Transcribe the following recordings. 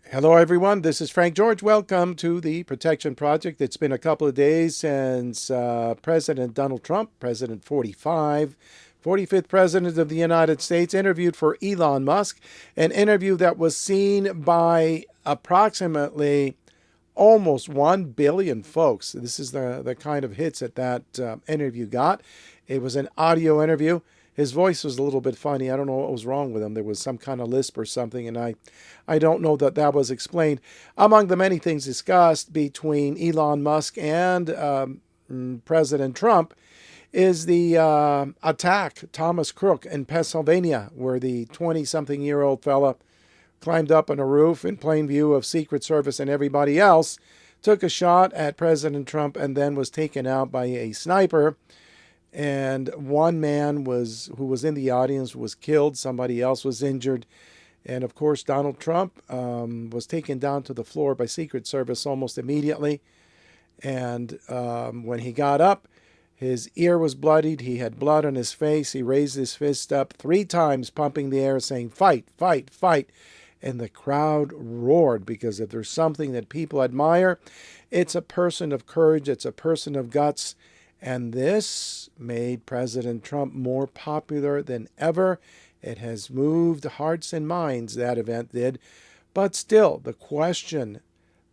Hello, everyone. This is Frank George. Welcome to the Protection Project. It's been a couple of days since President Donald Trump, President 45th President of the United States, interviewed for Elon Musk, an interview that was seen by approximately almost 1 billion folks. This is the kind of hits that interview got. It was an audio interview. His voice was a little bit funny. I don't know what was wrong with him. There was some kind of lisp or something, and I don't know that was explained. Among the many things discussed between Elon Musk and President Trump is the attack, Thomas Crook in Pennsylvania, where the 20-something-year-old fella climbed up on a roof in plain view of Secret Service and everybody else, took a shot at President Trump, and then was taken out by a sniper. And one man who was in the audience was killed. Somebody else was injured. And of course, Donald Trump was taken down to the floor by Secret Service almost immediately. And when he got up, his ear was bloodied. He had blood on his face. He raised his fist up 3 times, pumping the air, saying, "Fight, fight, fight." And the crowd roared, because if there's something that people admire, it's a person of courage. It's a person of guts. And this made President Trump more popular than ever. It has moved hearts and minds, that event did. But still, the question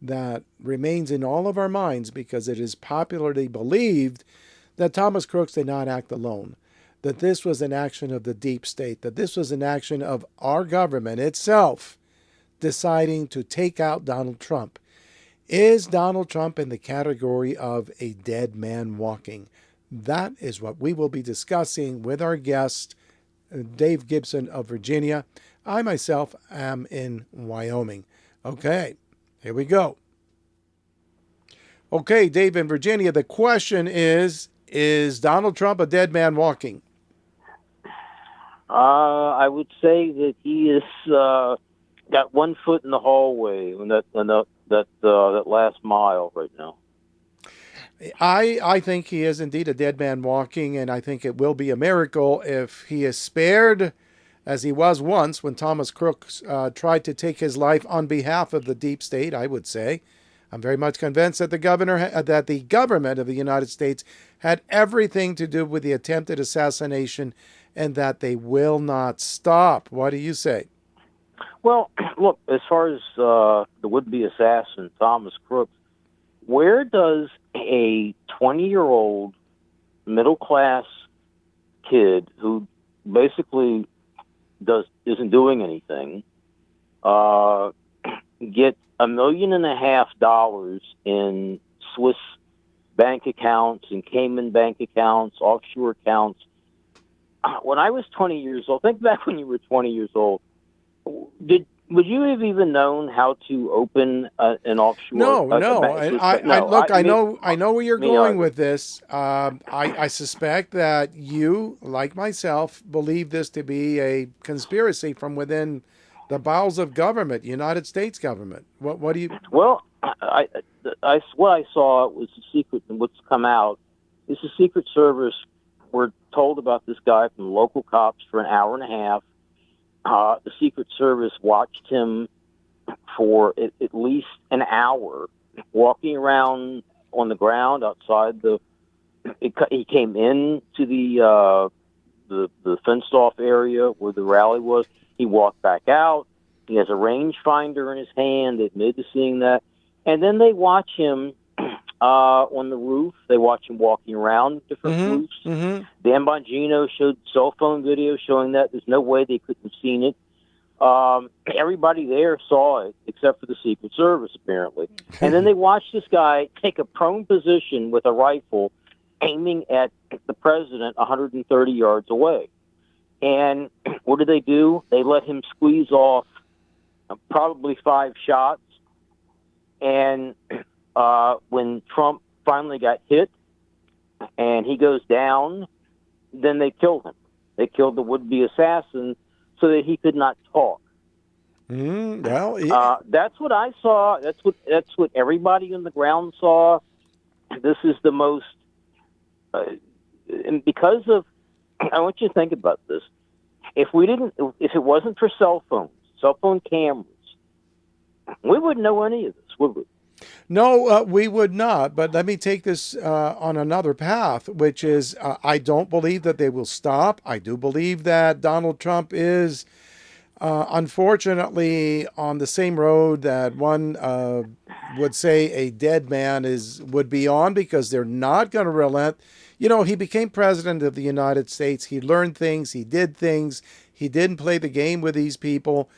that remains in all of our minds, because it is popularly believed that Thomas Crooks did not act alone, that this was an action of the deep state, that this was an action of our government itself deciding to take out Donald Trump. Is Donald Trump in the category of a dead man walking? That is what we will be discussing with our guest, Dave Gibson of Virginia. I myself am in Wyoming. Okay, here we go. Okay, Dave in Virginia, the question is Donald Trump a dead man walking? I would say that he is got 1 foot in the hallway in that last mile right now. I think he is indeed a dead man walking, and I think it will be a miracle if he is spared, as he was once when Thomas Crooks tried to take his life on behalf of the deep state, I would say. I'm very much convinced that the government of the United States had everything to do with the attempted assassination, and that they will not stop. What do you say? Well, look, as far as the would-be assassin, Thomas Crooks, where does a 20-year-old middle-class kid who basically isn't doing anything get $1.5 million in Swiss bank accounts and Cayman bank accounts, offshore accounts? When I was 20 years old, think back when you were 20 years old, would you have even known how to open an offshore? No. I know where you're going with this. I suspect that you, like myself, believe this to be a conspiracy from within the bowels of government, United States government. What do you? Well, what I saw was the secret, and what's come out is the Secret Service were told about this guy from local cops for an hour and a half. The Secret Service watched him for at least an hour, walking around on the ground outside he came in to the fenced-off area where the rally was. He walked back out. He has a rangefinder in his hand. They admitted to seeing that. And then they watch him on the roof. They watch him walking around different roofs. Mm-hmm. Dan Bongino showed cell phone video showing that. There's no way they couldn't have seen it. Everybody there saw it, except for the Secret Service, apparently. And then they watched this guy take a prone position with a rifle, aiming at the president 130 yards away. And what did they do? They let him squeeze off probably 5 shots. And when Trump finally got hit and he goes down, then they killed him. They killed the would-be assassin so that he could not talk. That's what I saw. That's what everybody on the ground saw. This is the most, and because of, I want you to think about this. If it wasn't for cell phone cameras, We wouldn't know any of this, would we? No, we would not. But let me take this on another path, which is I don't believe that they will stop. I do believe that Donald Trump is, unfortunately, on the same road that one would say a dead man would be on, because they're not going to relent. You know, he became president of the United States. He learned things. He did things. He didn't play the game with these people.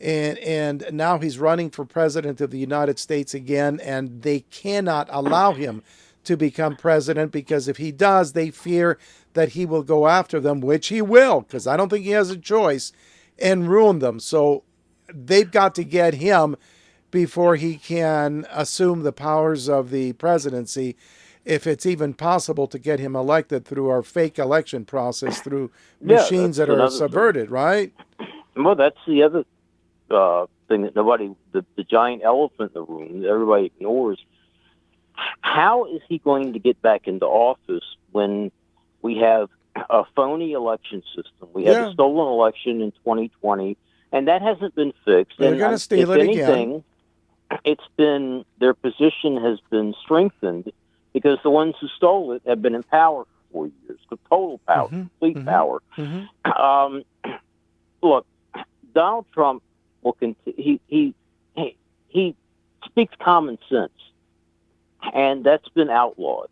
And now he's running for president of the United States again, and they cannot allow him to become president, because if he does, they fear that he will go after them, which he will, because I don't think he has a choice, and ruin them. So they've got to get him before he can assume the powers of the presidency, if it's even possible to get him elected through our fake election process, through machines that are subverted, right? Well, that's the other thing that the giant elephant in the room that everybody ignores. How is he going to get back into office when we have a phony election system? We had a stolen election in 2020, and that hasn't been fixed. They're going to steal it again. It's been, their position has been strengthened because the ones who stole it have been in power for 4 years. Total power, complete power. Look, Donald Trump will continue. He speaks common sense, and that's been outlawed.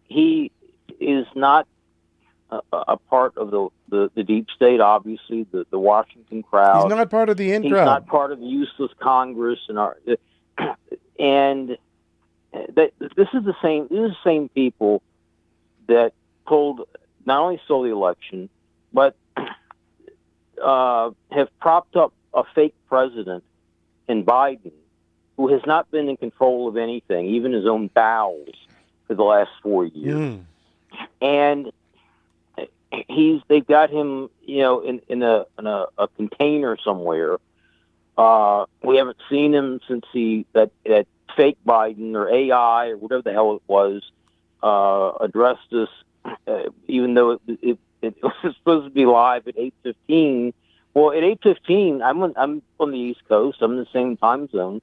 He is not a part of the deep state, obviously, the Washington crowd. He's not part of the in crowd. He's not part of the useless Congress and this is the same people that not only stole the election, but have propped up a fake president in Biden, who has not been in control of anything, even his own bowels, for the last 4 years. And they've got him, in a container somewhere. We haven't seen him since that fake Biden or AI or whatever the hell it was addressed us, even though it was supposed to be live at 8:15. Well, at 8:15, I'm on the East Coast. I'm in the same time zone.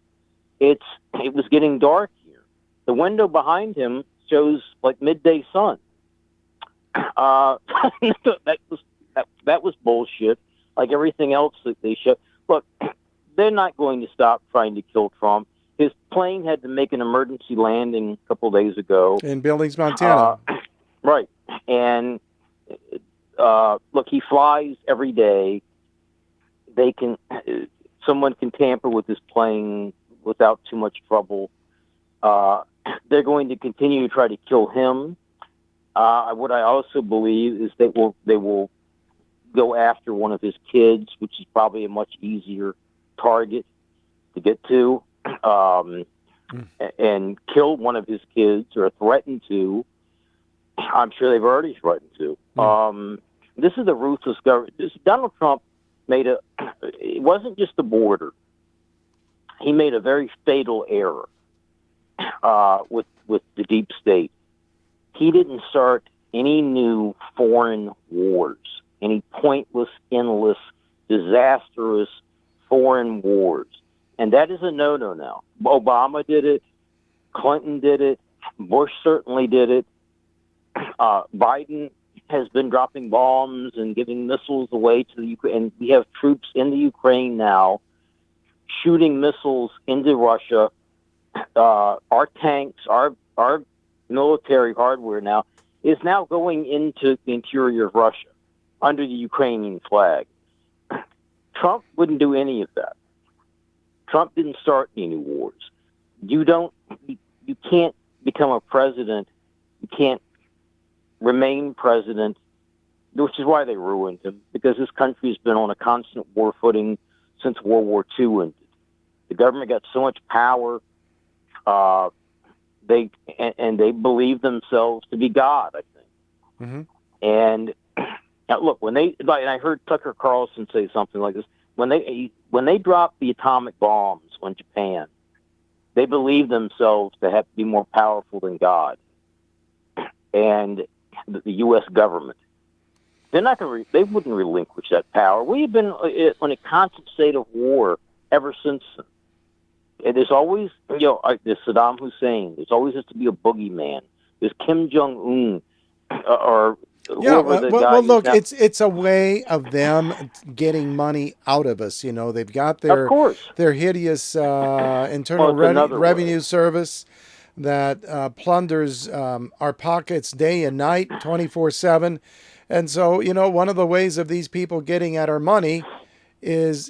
It was getting dark here. The window behind him shows like midday sun. That was bullshit. Like everything else that they show. Look, they're not going to stop trying to kill Trump. His plane had to make an emergency landing a couple of days ago in Billings, Montana. Right, and look, he flies every day. Someone can tamper with his plane without too much trouble. They're going to continue to try to kill him. What I also believe is they will go after one of his kids, which is probably a much easier target to get to, and kill one of his kids or threaten to. I'm sure they've already threatened to. This is a ruthless government. Donald Trump it wasn't just the border. He made a very fatal error with the deep state. He didn't start any new foreign wars, any pointless, endless, disastrous foreign wars. And that is a no-no now. Obama did it. Clinton did it. Bush certainly did it. Biden has been dropping bombs and giving missiles away to the Ukraine. And we have troops in the Ukraine now shooting missiles into Russia. Our tanks, our military hardware now is now going into the interior of Russia under the Ukrainian flag. Trump wouldn't do any of that. Trump didn't start any new wars. You can't become a president. You can't remain president, which is why they ruined him, because this country has been on a constant war footing since World War II ended. The government got so much power. They believe themselves to be God, I think. And look, and I heard Tucker Carlson say something like this: when they dropped the atomic bombs on Japan, they believed themselves to be more powerful than God and the U.S. government. They're not going to. They wouldn't relinquish that power. We have been in a constant state of war ever since. And there's always, there's Saddam Hussein. There's always has to be a boogeyman. There's Kim Jong Un, or Yeah, whoever the guy well, is look, now. it's a way of them getting money out of us. They've got Of course. their hideous Well, Internal it's another Revenue way. Service that plunders our pockets day and night, 24/7. And so, one of the ways of these people getting at our money is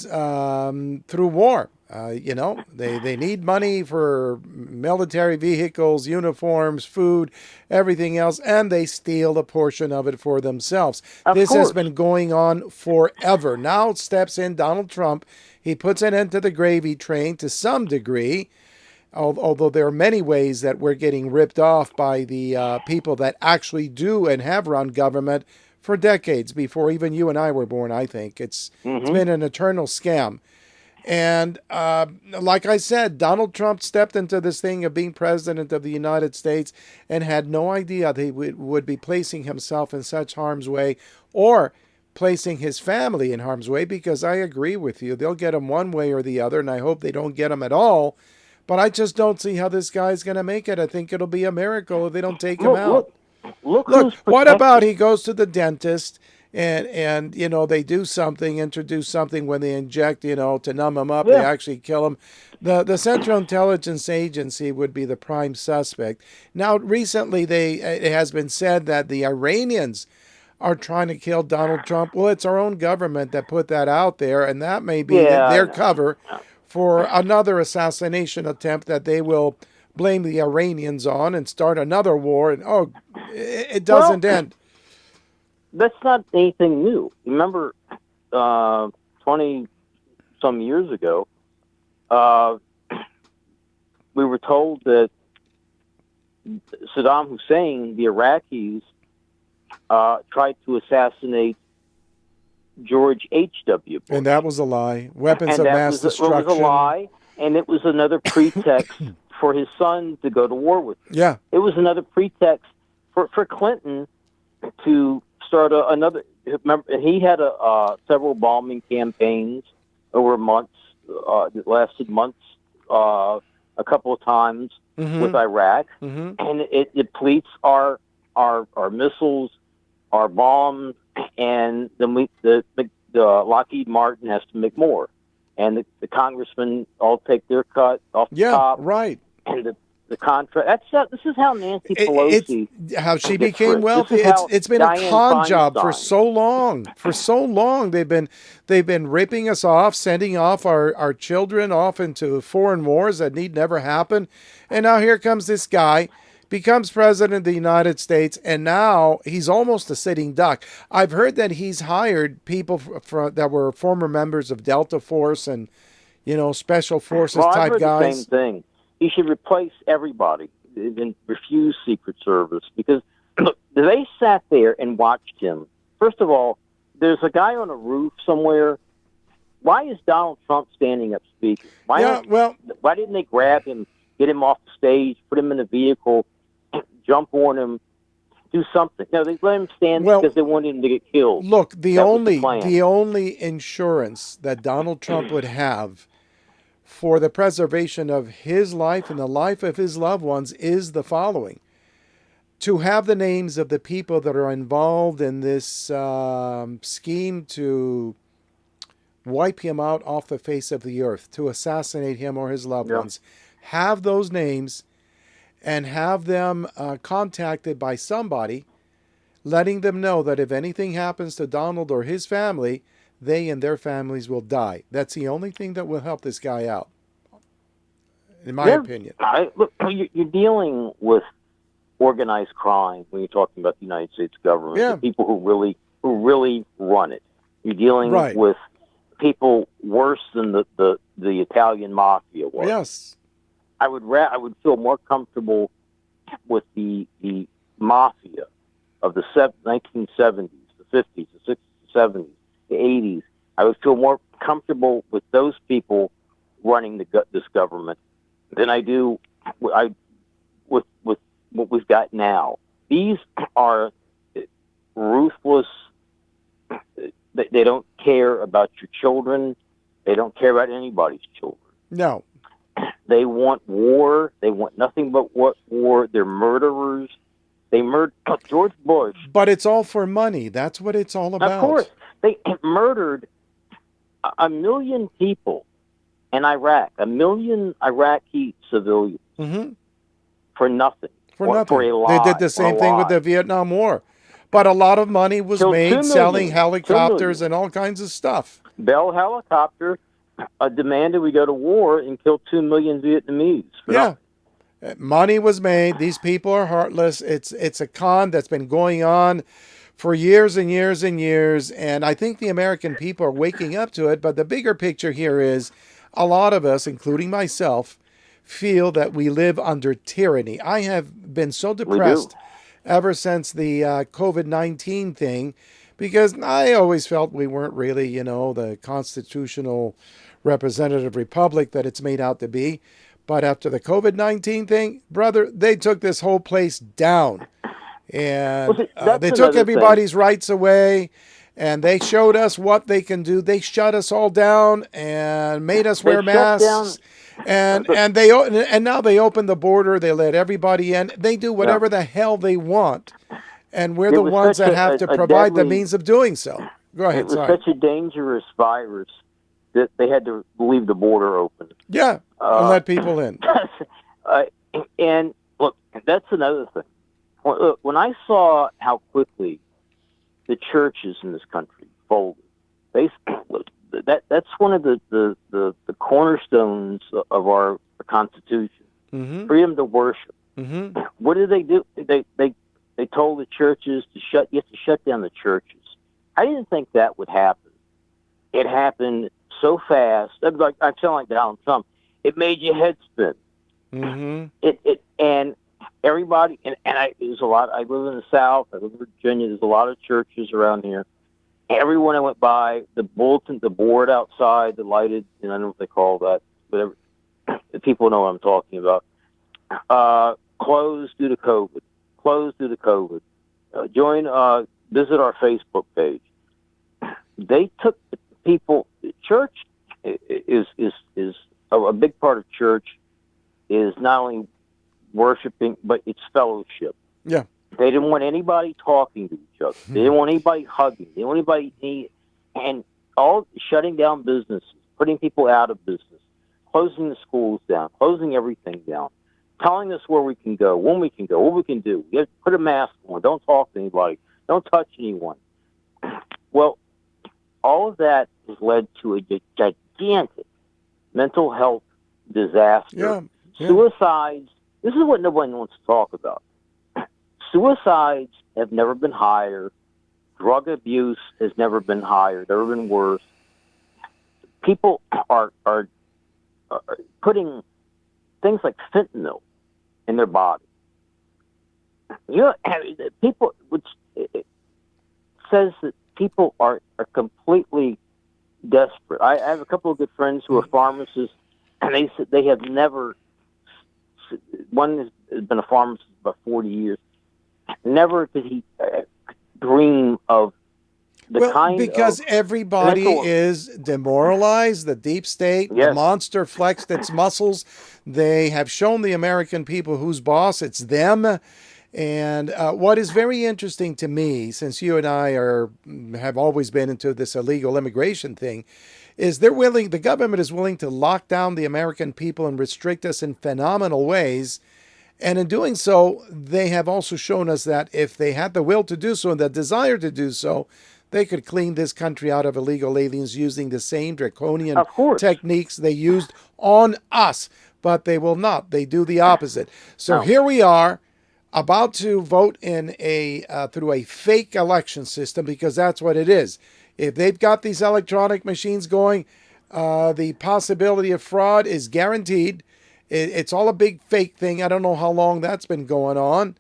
through war. They need money for military vehicles, uniforms, food, everything else, and they steal a portion of it for themselves. Of This has course. been going on forever. Now steps in Donald Trump. He puts an end to the gravy train to some degree, although there are many ways that we're getting ripped off by the people that actually do and have run government for decades before even you and I were born. I think it's been an eternal scam. And like I said, Donald Trump stepped into this thing of being president of the United States and had no idea that he would be placing himself in such harm's way or placing his family in harm's way, because I agree with you. They'll get him one way or the other, and I hope they don't get him at all. But I just don't see how this guy's going to make it. I think it'll be a miracle if they don't take him out. Look Look, who's what protected. about he goes to the dentist and they do something, introduce something when they inject, to numb him up, they Yeah. actually kill him. The Central Intelligence Agency would be the prime suspect. Now, recently it has been said that the Iranians are trying to kill Donald Trump. Well, it's our own government that put that out there, and that may be Yeah, I their know. cover for another assassination attempt that they will blame the Iranians on and start another war. And it doesn't Well, end. that's not anything new. Remember, 20 some years ago, we were told that Saddam Hussein, the Iraqis, tried to assassinate George H.W. Bush. And that was a lie. Weapons And of that mass was, destruction. it was a lie, and it was another pretext for his son to go to war with him. Yeah. It was another pretext for Clinton to start another. Remember, he had several bombing campaigns over months, that lasted months, a couple of times with Iraq, and it depletes our missiles, our bombs, and the Lockheed Martin has to make more, and the congressmen all take their cut off the top. Right. And the contract. This is how Nancy Pelosi. It's how she gets became rich. wealthy. This is how It's been Dianne a con job for Feinstein. so long. For so long, they've been ripping us off, sending off our children off into foreign wars that need never happen. And now here comes this guy, becomes president of the United States, and now he's almost a sitting duck. I've heard that he's hired people that were former members of Delta Force and special forces I've type heard guys. the same thing. He should replace everybody and refuse Secret Service, because look, they sat there and watched him. First of all, there's a guy on a roof somewhere. Why is Donald Trump standing up speaking? Why didn't they grab him, get him off the stage, put him in a vehicle, jump on him, do something? No, they let him stand because they wanted him to get killed. Look, the That was the plan. only insurance that Donald Trump would have for the preservation of his life and the life of his loved ones is the following: to have the names of the people that are involved in this scheme to wipe him out off the face of the earth, to assassinate him or his loved ones. Have those names and have them contacted by somebody, letting them know that if anything happens to Donald or his family, they and their families will die. That's the only thing that will help this guy out, in my opinion. Look, you're dealing with organized crime when you're talking about the United States government. Yeah. The people who really run it. You're dealing with people worse than the Italian mafia was. Yes. I would feel more comfortable with the mafia of the 1970s, the 50s, the 60s, the 70s, the 80s. I would feel more comfortable with those people running this government than I do with what we've got now. These are ruthless. They don't care about your children. They don't care about anybody's children. No. They want war. They want nothing but war. They're murderers. They murdered George Bush. But it's all for money. That's what it's all about. Of course, they murdered a million people in Iraq, a million Iraqi civilians for nothing. For nothing. For a lie. They did the same thing with the Vietnam War. But a lot of money was made selling helicopters and all kinds of stuff. Bell Helicopter demanded we go to war and kill 2 million Vietnamese. Yeah. Money was made. These people are heartless. It's a con that's been going on for years and years and years. And I think the American people are waking up to it. But the bigger picture here is a lot of us, including myself, feel that we live under tyranny. I have been so depressed ever since the COVID-19 thing, because I always felt we weren't really, the constitutional representative republic that it's made out to be. But after the COVID-19 thing, brother, they took this whole place down. And they took everybody's rights away. And they showed us what they can do. They shut us all down and made us wear masks. And now they open the border. They let everybody in. They do whatever the hell they want. And we're the ones that have to provide the means of doing so. Go ahead. It was such a dangerous virus that they had to leave the border open. Yeah, and let people in. And look, that's another thing. When I saw how quickly the churches in this country folded, that's one of the cornerstones of our Constitution, freedom to worship. What did they do? They told the churches you have to shut down the churches. I didn't think that would happen. It happened so fast. I sound like Donald Trump. It made your head spin. And everybody there's a lot. I live in the South. I live in Virginia. There's a lot of churches around here. Everyone I went by, the board outside, the lighted, I don't know what they call that, whatever. The people know what I'm talking about. Closed due to COVID. Visit our Facebook page. They took the people. Church is a big part of church is not only worshiping, but it's fellowship. Yeah. They didn't want anybody talking to each other. They didn't want anybody hugging. They didn't want anybody and all shutting down businesses, putting people out of business, closing the schools down, closing everything down, telling us where we can go, when we can go, what we can do. You have to put a mask on. Don't talk to anybody. Don't touch anyone. Well, all of that has led to a gigantic mental health disaster. Yeah. Suicides. This is what nobody wants to talk about. Suicides have never been higher. Drug abuse has never been higher, never been worse. People are putting things like fentanyl in their body. People, which it says that people are completely desperate. I have a couple of good friends who are pharmacists, and they said they have never. One has been a pharmacist for about 40 years. Never did he dream of because everybody is demoralized. The deep state, the monster flexed its muscles. They have shown the American people who's boss. It's them. And what is very interesting to me, since you and I have always been into this illegal immigration thing, is the government is willing to lock down the American people and restrict us in phenomenal ways. And in doing so, they have also shown us that if they had the will to do so and the desire to do so, they could clean this country out of illegal aliens using the same draconian techniques they used on us. But they will not. They do the opposite. So here we are, about to vote in through a fake election system, because that's what it is. If they've got these electronic machines going, the possibility of fraud is guaranteed. It's all a big fake thing. I don't know how long that's been going on.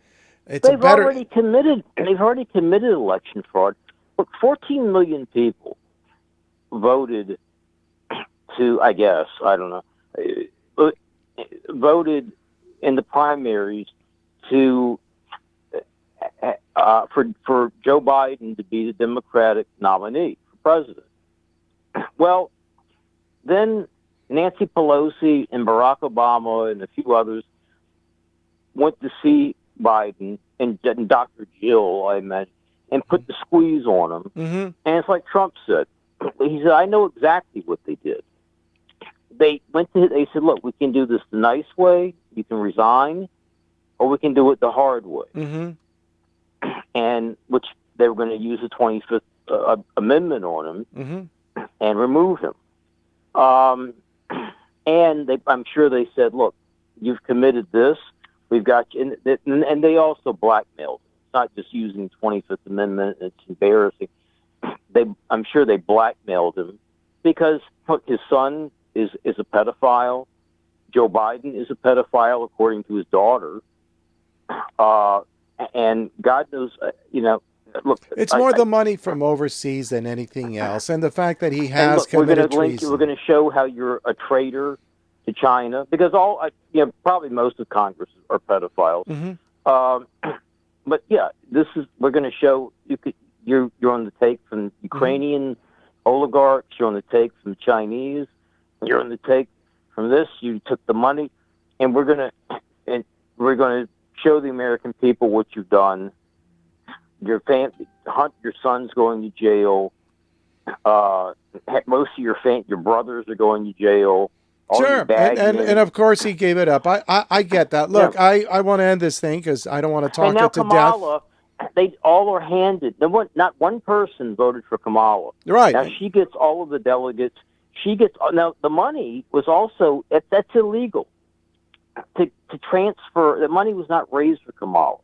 They've already committed election fraud. Look, 14 million people voted to, I guess, I don't know, voted in the primaries to for Joe Biden to be the Democratic nominee for president. Well, then Nancy Pelosi and Barack Obama and a few others went to see Biden and Dr. Jill, I imagine, and put the squeeze on him. Mm-hmm. And it's like Trump said. He said, I know exactly what they did. They said, look, we can do this the nice way. You can resign, or we can do it the hard way. Mm-hmm. And which they were going to use the 25th Amendment on him Mm-hmm. and remove him. And I'm sure they said, look, you've committed this. We've got you. And they also blackmailed him. It's not just using the 25th Amendment. It's embarrassing. I'm sure they blackmailed him because look, his son is a pedophile. Joe Biden is a pedophile, according to his daughter. And God knows, look. It's more the money from overseas than anything else. And the fact that he has committed treason. We're going to show how you're a traitor to China because probably most of Congress are pedophiles. Mm-hmm. But yeah, we're going to show you're on the take from Ukrainian oligarchs. You're on the take from Chinese. You're on the take from this. You took the money, and we're going to show the American people what you've done. Your son's going to jail. Most of your brothers are going to jail. Sure, and of course he gave it up. I get that. Look, yeah. I want to end this thing because I don't want to talk it to Kamala, death. They all are handed. Not one person voted for Kamala. Right. Now she gets all of the delegates. Now the money was also that's illegal to transfer. The money was not raised for Kamala.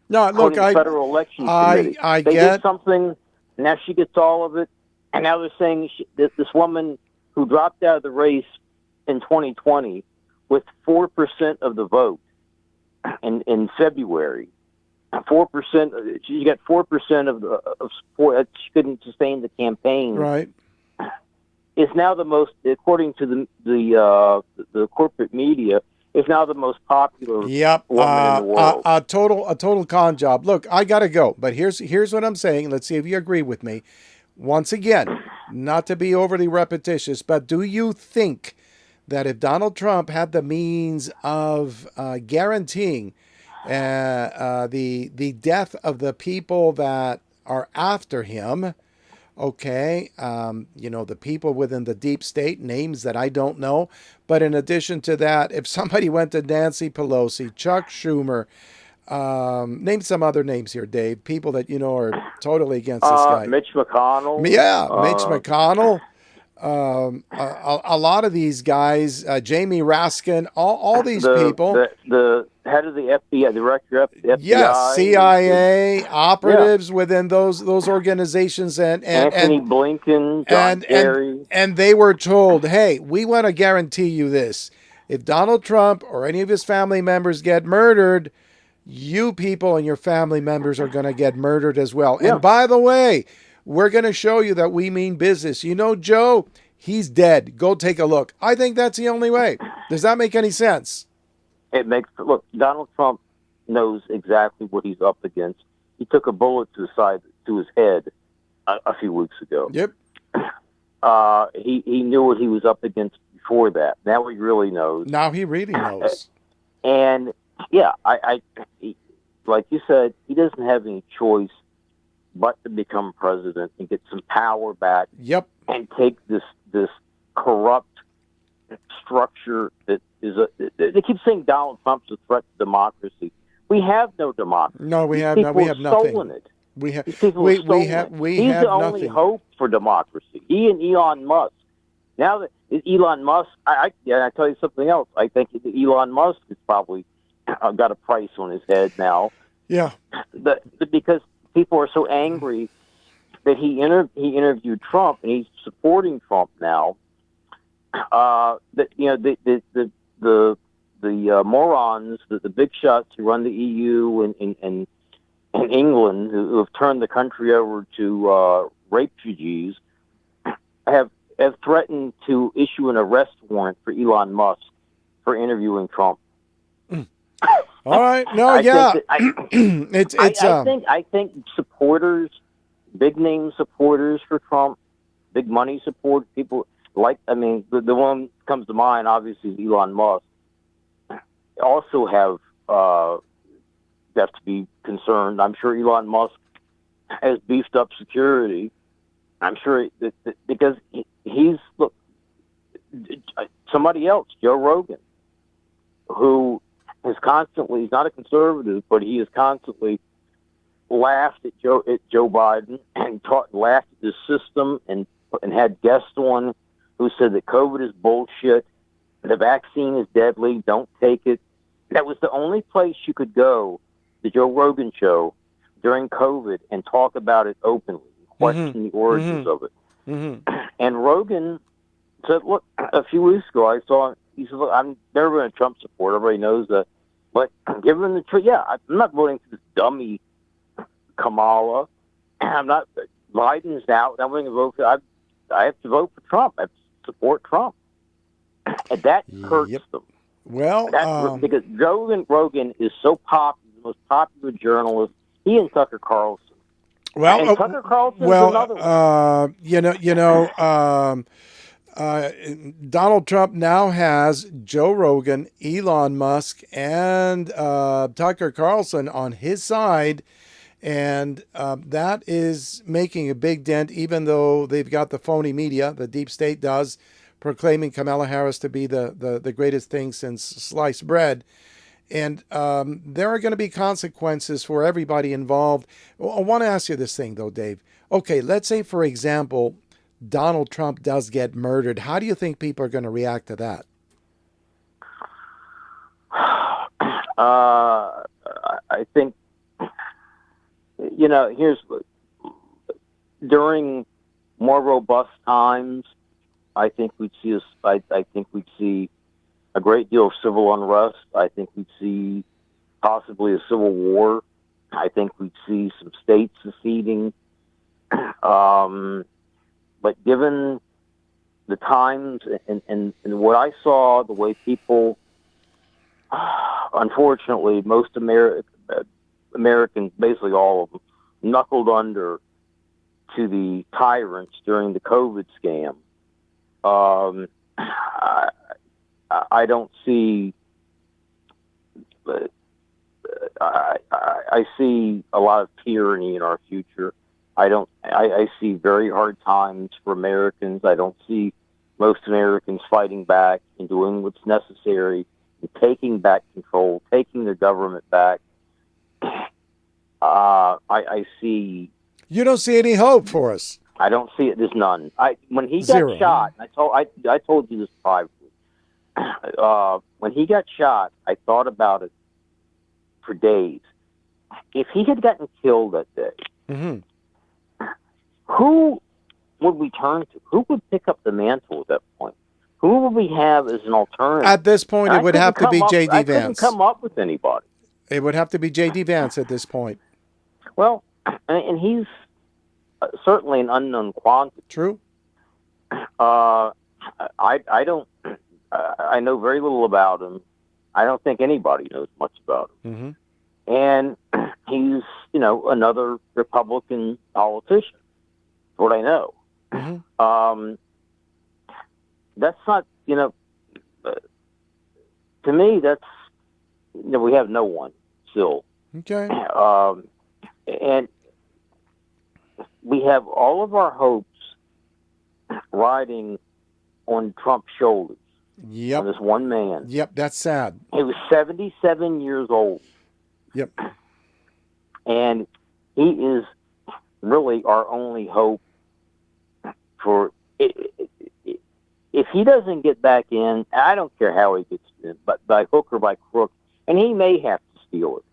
No, look, Federal Election Committee. They did something. Now she gets all of it, and now they're saying this woman who dropped out of the race in 2020 with 4% of the vote in February. 4%. She got 4% of support. She couldn't sustain the campaign. Right. Is now the most, according to the corporate media, is now the most popular woman in the world. A total con job. Look, I gotta go, but here's what I'm saying. Let's see if you agree with me. Once again, not to be overly repetitious, but do you think that if Donald Trump had the means of guaranteeing the death of the people that are after him, okay, the people within the deep state, names that I don't know, but in addition to that, if somebody went to Nancy Pelosi, Chuck Schumer, name some other names here, Dave, people that are totally against this guy. Mitch McConnell. Yeah, Mitch McConnell. A lot of these guys, Jamie Raskin, all these people. The head of the FBI, director of the FBI. Yes, CIA operatives within those organizations, and Anthony Blinken, John Kerry. And they were told, hey, we want to guarantee you this. If Donald Trump or any of his family members get murdered, you people and your family members are going to get murdered as well. Yeah. And by the way, we're going to show you that we mean business. Joe, he's dead. Go take a look. I think that's the only way. Does that make any sense? Look, Donald Trump knows exactly what he's up against. He took a bullet to his head a few weeks ago. Yep. He knew what he was up against before that. Now he really knows. Now he really knows. And yeah, like you said, he doesn't have any choice but to become president and get some power back. Yep. And take this corrupt structure that is they keep saying Donald Trump's a threat to democracy. We have no democracy. No, we have nothing. Stolen it. We have. He's the only hope for democracy. He and Elon Musk. Now that Elon Musk, I tell you something else. I think Elon Musk has probably got a price on his head now. Yeah. Because people are so angry that he interviewed Trump and he's supporting Trump now. That the morons, the big shots who run the EU and England, who have turned the country over to refugees, have threatened to issue an arrest warrant for Elon Musk for interviewing Trump. All right, I think supporters, big name supporters for Trump, big money support people, the one that comes to mind obviously is Elon Musk. Also have to be concerned. I'm sure Elon Musk has beefed up security. I'm sure because he's somebody else, Joe Rogan, who has constantly, he's not a conservative, but he has constantly laughed at Joe Biden and laughed at the system and had guests on who said that COVID is bullshit, the vaccine is deadly, don't take it. That was the only place you could go, the Joe Rogan show, during COVID and talk about it openly, question the origins of it. And Rogan said, look, a few weeks ago he said, look, I've never been a Trump supporter, everybody knows that, but given the truth, I'm not voting for this dummy Kamala. I'm not, Biden's out, I'm going to vote for, I have to vote for Trump, I have to support Trump. And that hurts them. Well, because Joe Rogan is so popular, the most popular journalist. He and Tucker Carlson. Well, and Tucker Carlson's another one. Donald Trump now has Joe Rogan, Elon Musk, and Tucker Carlson on his side, and that is making a big dent. Even though they've got the phony media, the deep state does, proclaiming Kamala Harris to be the greatest thing since sliced bread. And there are going to be consequences for everybody involved. I want to ask you this thing, though, Dave. Okay, let's say, for example, Donald Trump does get murdered. How do you think people are going to react to that? I think, during more robust times, I think we'd see a great deal of civil unrest. I think we'd see possibly a civil war. I think we'd see some states seceding. But given the times and what I saw, the way people, unfortunately, most Americans, basically all of them, knuckled under to the tyrants during the COVID scam. I don't see. I see a lot of tyranny in our future. I see very hard times for Americans. I don't see most Americans fighting back and doing what's necessary and taking back control, taking the government back. I see. You don't see any hope for us. I don't see it. There's none. When he got Zero. shot, I told you this privately. When he got shot, I thought about it for days. If he had gotten killed that day, who would we turn to? Who would pick up the mantle at that point? Who would we have as an alternative? At this point, it would have to be J.D. I Vance. couldn't come up with anybody. It would have to be J.D. Vance at this point. Well, and he's certainly an unknown quantity. True. I don't. I know very little about him. I don't think anybody knows much about him. And he's, another Republican politician. That's what I know. That's not, to me, that's, we have no one still. Okay. And we have all of our hopes riding on Trump's shoulders. Yep. On this one man. Yep, that's sad. He was 77 years old. Yep. And he is really our only hope for if he doesn't get back in, I don't care how he gets in, but by hook or by crook, and he may have to steal it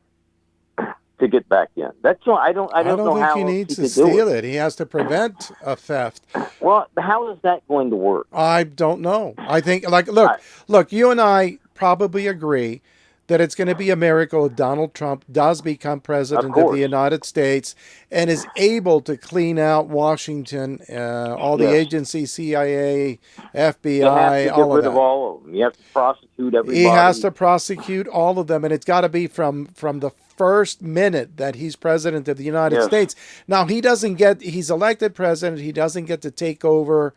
to get back in. That's all. I don't know think how he needs he to steal it. He has to prevent a theft. Well, how is that going to work? I don't know. I think, look, you and I probably agree that it's going to be a miracle if Donald Trump does become president of the United States and is able to clean out Washington, all the agencies, CIA, FBI, all of that. Get rid of all of them. You have to prosecute everybody. He has to prosecute all of them, and it's got to be from the first minute that he's president of the United States. Now, he's elected president. He doesn't get to take over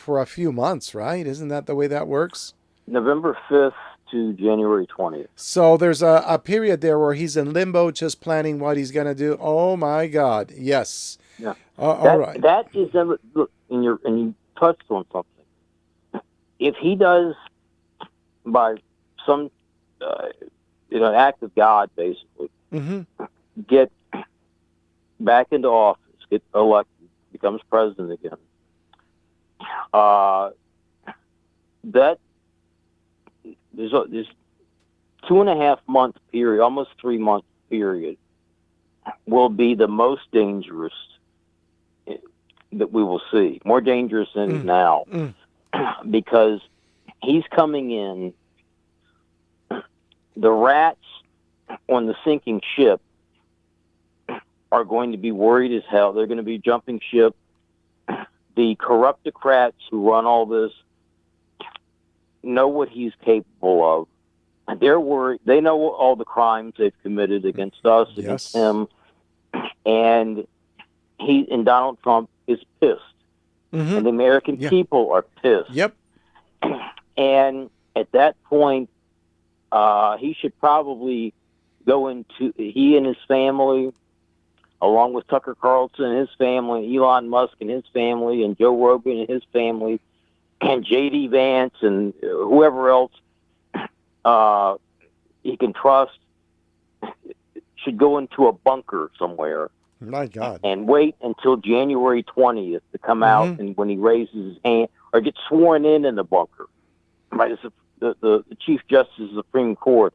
for a few months, right? Isn't that the way that works? November 5th to January 20th. So there's a period there where he's in limbo, just planning what he's going to do. Oh my God! Yes. Yeah. All right. That is look, and you touched on something. If he does, by some act of God, basically, get back into office, get elected, becomes president again, that there's 2.5 month period, almost 3 month period, will be the most dangerous that we will see. More dangerous than it is now, because he's coming in. The rats on the sinking ship are going to be worried as hell. They're going to be jumping ship. The corruptocrats who run all this know what he's capable of. They're worried. They know all the crimes they've committed against us, against him, and Donald Trump is pissed, and the American people are pissed. Yep. And at that point, he should probably go into, he and his family, along with Tucker Carlson and his family, Elon Musk and his family, and Joe Rogan and his family, and J.D. Vance and whoever else he can trust, should go into a bunker somewhere. My God. And wait until January 20th to come out, and when he raises his hand, or get sworn in the bunker. Right, the Chief Justice of the Supreme Court.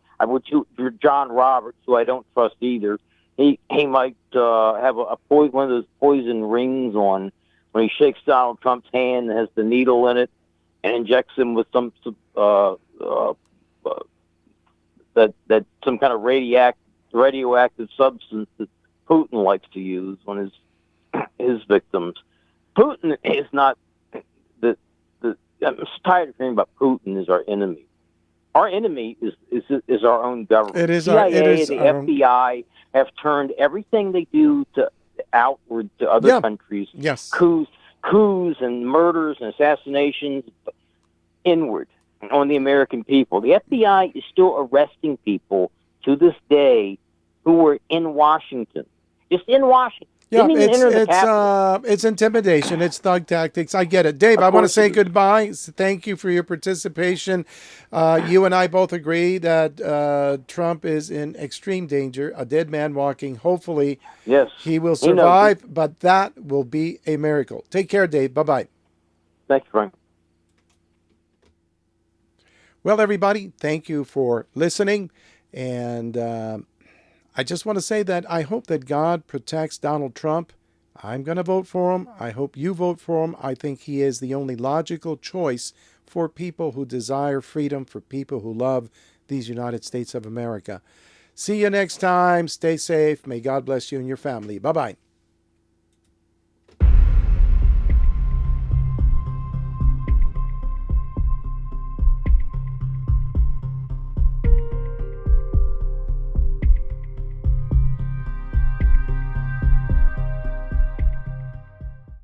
John Roberts, who I don't trust either. He might have one of those poison rings on when he shakes Donald Trump's hand that has the needle in it, and injects him with some kind of radioactive substance that Putin likes to use on his victims. Putin is not I'm tired of hearing about Putin as our enemy. Our enemy is our own government. It is CIA, the FBI have turned everything they do to outward to other countries. Yes. Coups and murders and assassinations inward on the American people. The FBI is still arresting people to this day who were in Washington. Just in Washington. Yeah, it's intimidation. It's thug tactics. I get it. Dave, I want to say goodbye. Thank you for your participation. You and I both agree that Trump is in extreme danger, a dead man walking. Hopefully, he will survive, but that will be a miracle. Take care, Dave. Bye-bye. Thanks, Frank. Well, everybody, thank you for listening. And I just want to say that I hope that God protects Donald Trump. I'm going to vote for him. I hope you vote for him. I think he is the only logical choice for people who desire freedom, for people who love these United States of America. See you next time. Stay safe. May God bless you and your family. Bye-bye.